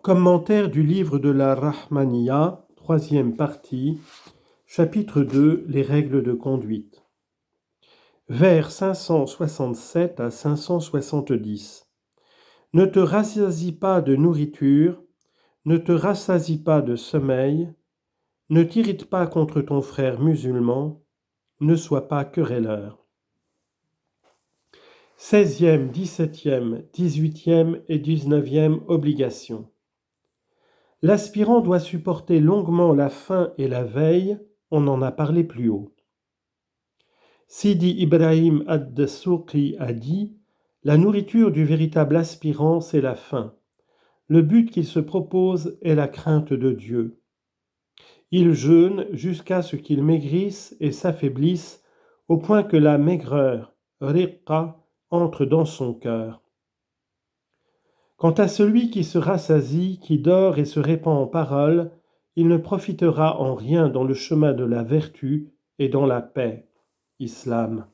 Commentaire du livre de la Rahmaniya, troisième partie, chapitre 2, les règles de conduite. Vers 567 à 570. Ne te rassasie pas de nourriture, ne te rassasie pas de sommeil, ne t'irrite pas contre ton frère musulman, ne sois pas querelleur. 16e, 17e, 18e et 19e obligation. L'aspirant doit supporter longuement la faim et la veille, on en a parlé plus haut. Sidi Ibrahim ad-Dessouqi a dit « La nourriture du véritable aspirant, c'est la faim. Le but qu'il se propose est la crainte de Dieu. Il jeûne jusqu'à ce qu'il maigrisse et s'affaiblisse au point que la maigreur, riqqa, entre dans son cœur. Quant à celui qui se rassasie, qui dort et se répand en paroles, il ne profitera en rien dans le chemin de la vertu et dans la paix. Islam.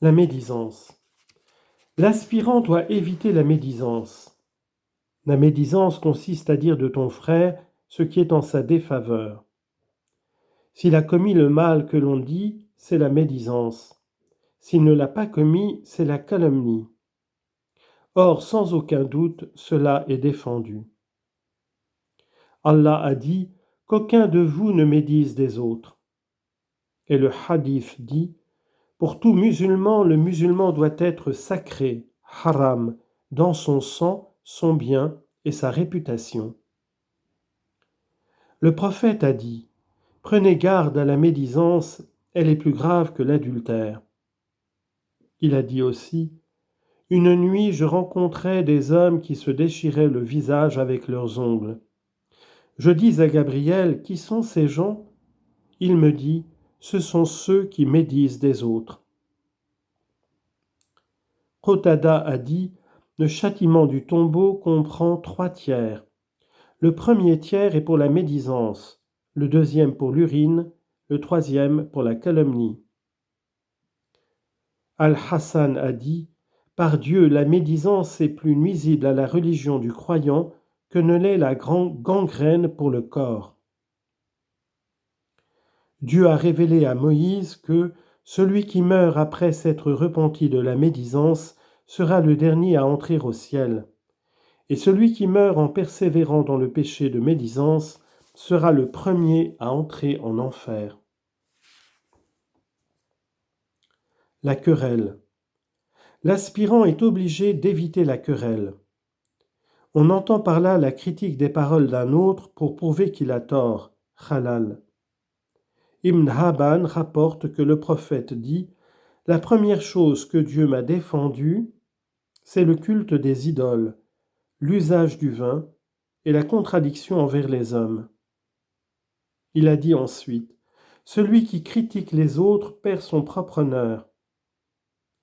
La médisance. L'aspirant doit éviter la médisance. La médisance consiste à dire de ton frère ce qui est en sa défaveur. S'il a commis le mal que l'on dit, c'est la médisance. S'il ne l'a pas commis, c'est la calomnie. Or, sans aucun doute, cela est défendu. Allah a dit « Qu'aucun de vous ne médise des autres ». Et le hadith dit « Pour tout musulman, le musulman doit être sacré, haram, dans son sang, son bien et sa réputation. » Le prophète a dit « Prenez garde à la médisance, elle est plus grave que l'adultère. » Il a dit aussi « Une nuit, je rencontrai des hommes qui se déchiraient le visage avec leurs ongles. Je dis à Gabriel, qui sont ces gens ? Il me dit, ce sont ceux qui médisent des autres. Qatada a dit, le châtiment du tombeau comprend 3 tiers. Le premier tiers est pour la médisance, le deuxième pour l'urine, le troisième pour la calomnie. Al-Hassan a dit, par Dieu, la médisance est plus nuisible à la religion du croyant que ne l'est la gangrène pour le corps. Dieu a révélé à Moïse que celui qui meurt après s'être repenti de la médisance sera le dernier à entrer au ciel, et celui qui meurt en persévérant dans le péché de médisance sera le premier à entrer en enfer. La querelle. L'aspirant est obligé d'éviter la querelle. On entend par là la critique des paroles d'un autre pour prouver qu'il a tort, halal. Ibn Haban rapporte que le prophète dit « La première chose que Dieu m'a défendue, c'est le culte des idoles, l'usage du vin et la contradiction envers les hommes. » Il a dit ensuite « Celui qui critique les autres perd son propre honneur. »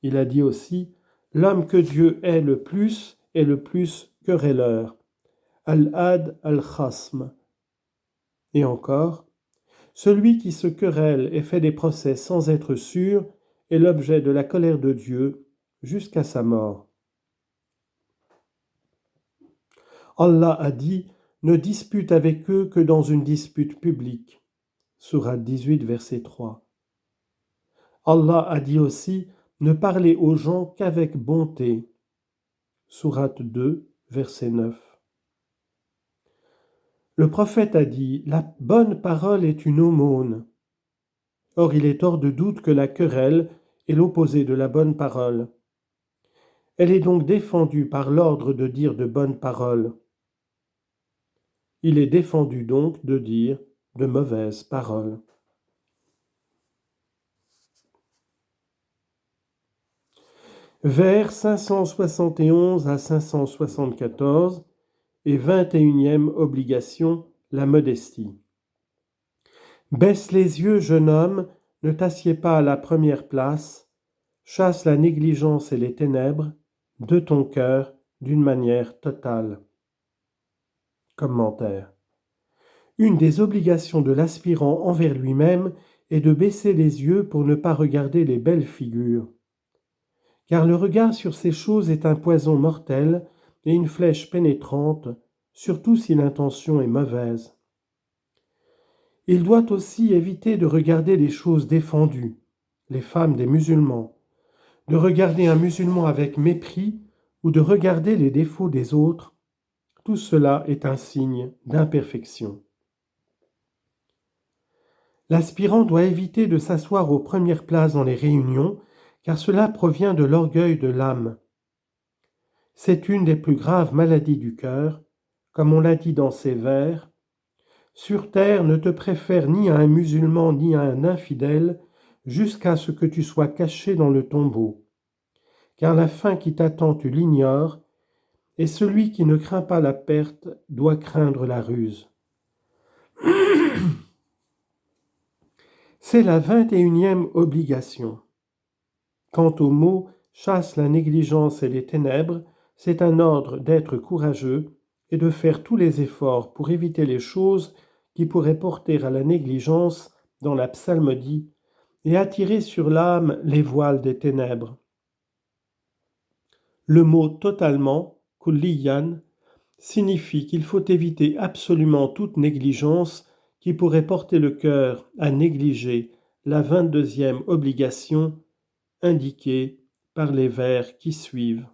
Il a dit aussi « L'homme que Dieu hait le plus est le plus querelleur. Al-Had al-Khasm. » Et encore « Celui qui se querelle et fait des procès sans être sûr est l'objet de la colère de Dieu jusqu'à sa mort. » Allah a dit « Ne dispute avec eux que dans une dispute publique. » Sourate 18, verset 3. Allah a dit aussi « Ne parlez aux gens qu'avec bonté. » Sourate 2, verset 9. Le prophète a dit « La bonne parole est une aumône. » Or, il est hors de doute que la querelle est l'opposé de la bonne parole. Elle est donc défendue par l'ordre de dire de bonnes paroles. Il est défendu donc de dire de mauvaises paroles. Vers 571 à 574 et 21e obligation, la modestie. Baisse les yeux, jeune homme, ne t'assieds pas à la première place, chasse la négligence et les ténèbres de ton cœur d'une manière totale. Commentaire. Une des obligations de l'aspirant envers lui-même est de baisser les yeux pour ne pas regarder les belles figures. Car le regard sur ces choses est un poison mortel et une flèche pénétrante, surtout si l'intention est mauvaise. Il doit aussi éviter de regarder les choses défendues, les femmes des musulmans, de regarder un musulman avec mépris ou de regarder les défauts des autres. Tout cela est un signe d'imperfection. L'aspirant doit éviter de s'asseoir aux premières places dans les réunions, car cela provient de l'orgueil de l'âme. C'est une des plus graves maladies du cœur, comme on l'a dit dans ces vers. Sur terre ne te préfère ni à un musulman ni à un infidèle, jusqu'à ce que tu sois caché dans le tombeau. Car la fin qui t'attend tu l'ignores, et celui qui ne craint pas la perte doit craindre la ruse. C'est la 21e obligation. Quant au mot « chasse la négligence et les ténèbres », c'est un ordre d'être courageux et de faire tous les efforts pour éviter les choses qui pourraient porter à la négligence dans la psalmodie et attirer sur l'âme les voiles des ténèbres. Le mot « totalement » kulliyan signifie qu'il faut éviter absolument toute négligence qui pourrait porter le cœur à négliger la 22e obligation indiquée par les vers qui suivent.